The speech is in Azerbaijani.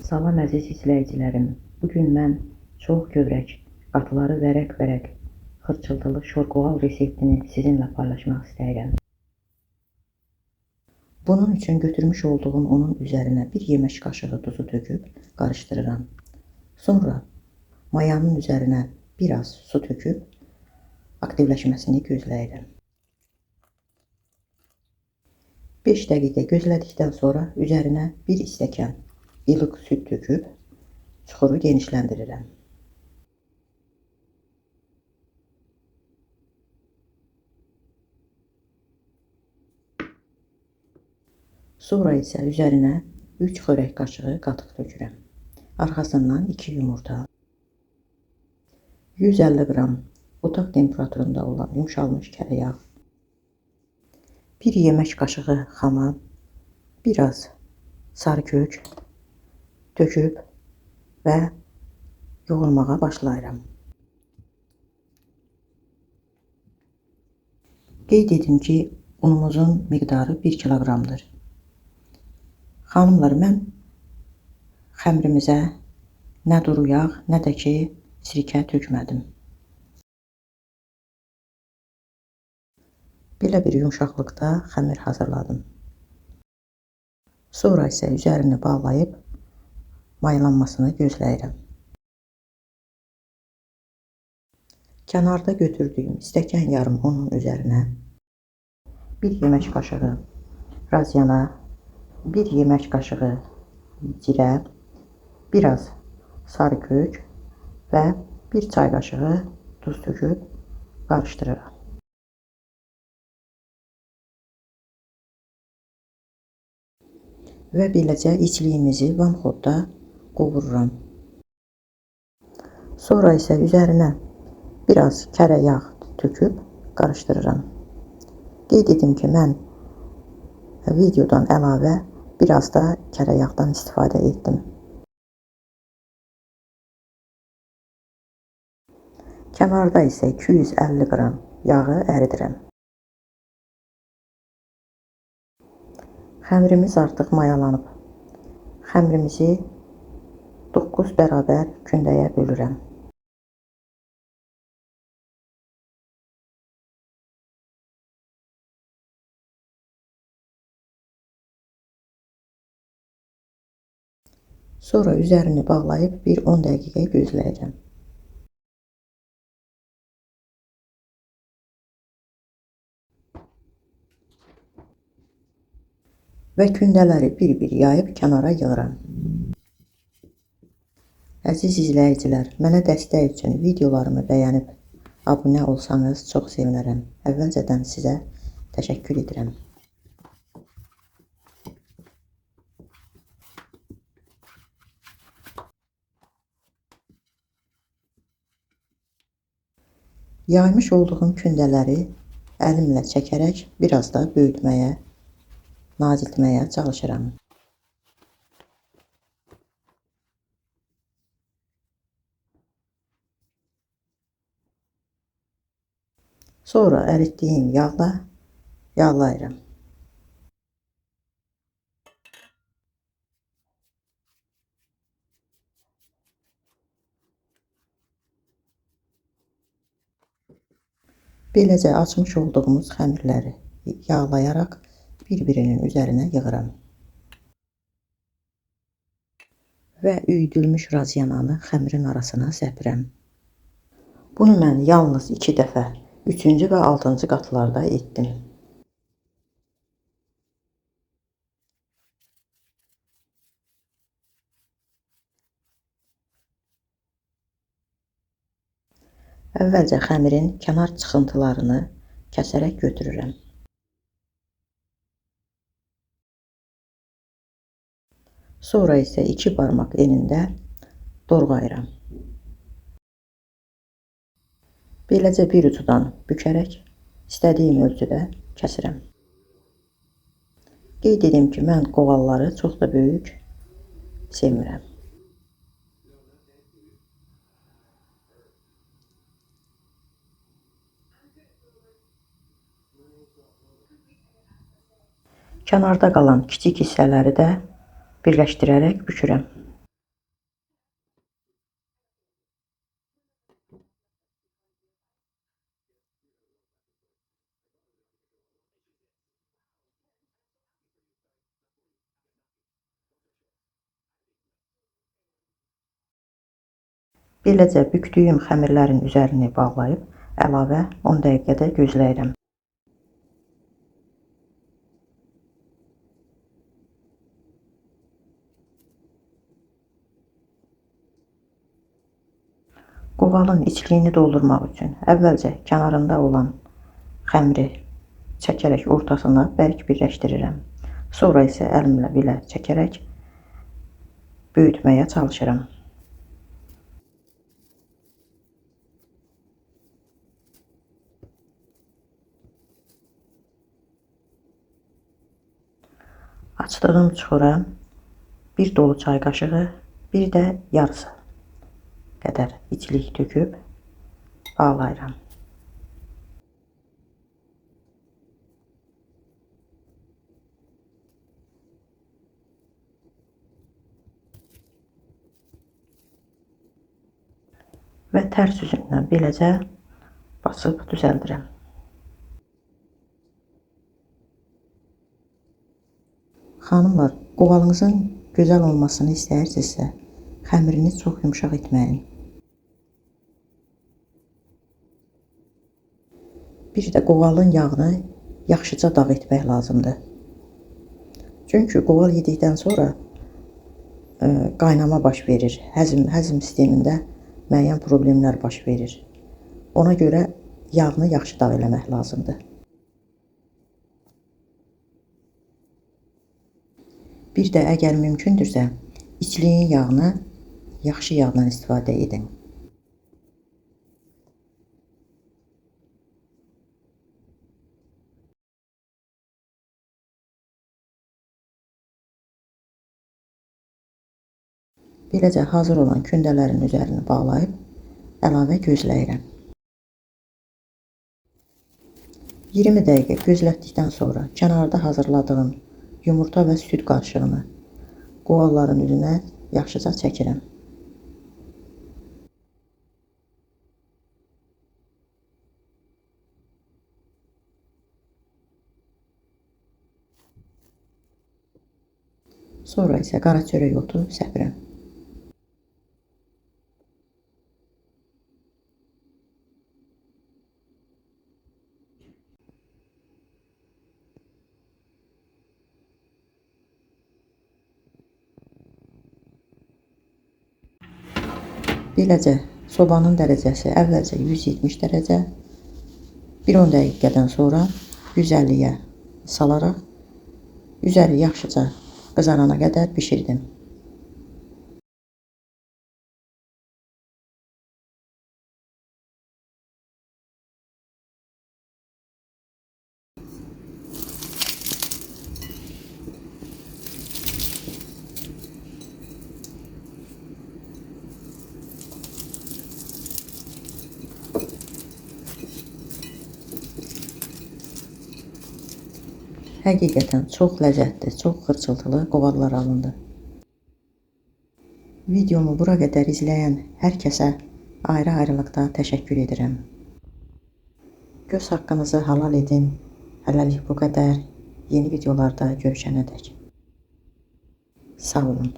Salam əziz izləyicilərim. Bugün mən çox gövrək, qatları vərəq-vərəq, xırçıltılı şorqoğal reseptini sizinlə paylaşmaq istəyirəm. Bunun üçün götürmüş olduğum unun üzərinə 1 yemək qaşığı duzu töküb qarışdırıram. Sonra mayanın üzərinə biraz su töküb aktivləşməsini gözləyirəm. 5 dəqiqə gözlədikdən sonra üzərinə 1 stəkan ilıq süd töküb çuxuru genişləndirirəm. Sonra isə üzərinə 3 xörək qaşığı qatıq tökürəm. Arxasından 2 yumurta, 150 qram otaq temperaturunda olan yumşalmış kərə yağ, 1 yemək qaşığı xama, biraz sarı kök töküb və yoğurmağa başlayıram. Qeyd edim ki, unumuzun miqdarı 1 kiloqramdır. Xanımlar, mən xəmirimizə nə duru yağ, nə də ki sirkə tökmədim. Belə bir yumşaqlıqda xəmir hazırladım. Sonra isə üzərini bağlayıb mayalanmasını gözləyirəm. Kənarda götürdüyüm stəkan yarım unun üzərinə 1 yemək qaşığı razyana, 1 yemək qaşığı cirə, biraz sarı kök və 1 çay qaşığı duz töküb qarışdırıram. Və beləcə içliyimizi vamxodda qovururam. Sonra isə üzərinə biraz kərə yağ töküb qarışdırıram. Qeyd edim ki, mən videodan əlavə biraz da kərə yağdan istifadə etdim. Kənarda isə 250 qram yağı əridirəm. Xəmirimiz artıq mayalanıb. Xəmirimizi 9 bərabər kündəyə bölürəm. Sonra üzərini bağlayıb bir 10 dəqiqə gözləyəcəm. Və kündələri bir-bir yayıb kənara yığıram. Əziz izləyicilər, mənə dəstək üçün videolarımı bəyənib abunə olsanız çox sevinərəm. Əvvəlcədən sizə təşəkkür edirəm. Yaymış olduğum kündələri əlimlə çəkərək biraz da böyütməyə, naziltməyə çalışıram. Sonra əritdiyim yağla yağlayıram. Beləcə açmış olduğumuz xəmirləri yağlayaraq bir-birinin üzərinə yığıram. Və üyüdülmüş razyananı xəmirin arasına səpirəm. Bunu mən yalnız 2 dəfə, 3-cü və 6-cı qatlarda etdim. Əvvəlcə xəmirin kənar çıxıntılarını kəsərək götürürəm. Sonra isə 2 barmaq enində doğrayıram. Beləcə bir ucudan bükərək istədiyim ölçüdə kəsirəm. Qeyd edim ki, mən qoğalları çox da böyük sevmirəm. Kənarda qalan kiçik hissələri də birləşdirərək bükürəm. Beləcə bükdüyüm xəmirlərin üzərini bağlayıb əlavə 10 dəqiqədə gözləyirəm. Qovalın içliyini doldurmaq üçün əvvəlcə kənarında olan xəmiri çəkərək ortasına bərk birləşdirirəm. Sonra isə əlimlə belə çəkərək böyütməyə çalışıram. Açdığım çuxura bir dolu çay qaşığı, bir də yarısı qədər içlik töküb bağlayıram. Və tərs üzündən beləcə basıb düzəldirəm. Xanımlar, qovalınızın gözəl olmasını istəyirsinizsə, xəmirini çox yumşaq etməyin. Bir də qovalın yağını yaxşıca dağ etmək lazımdır. Çünki qoval yedikdən sonra qaynama baş verir, həzm sistemində müəyyən problemlər baş verir. Ona görə yağını yaxşı dağ eləmək lazımdır. Bir də əgər mümkündürsə, içliyin yağını yaxşı yağdan istifadə edin. Beləcə hazır olan kündələrin üzərini bağlayıb əlavə gözləyirəm. 20 dəqiqə gözlətdikdən sonra kənarda hazırladığım yumurta və süd qarışığını qovalların üzünə yaxşıca çəkirəm. Sonra isə qara çörək otu səpirəm. Beləcə sobanın dərəcəsi əvvəlcə 170 dərəcə, bir 10 dəqiqədən sonra 150-yə salaraq üzəri yaxşıca qızarana qədər bişirdim. Həqiqətən çox ləzzətli, çox xırçıltılı qovallar alındı. Videomu bura qədər izləyən hər kəsə ayrı-ayrılıqda təşəkkür edirəm. Göz haqqınızı halal edin. Hələlik bu qədər. Yeni videolarda görüşənədək. Sağ olun.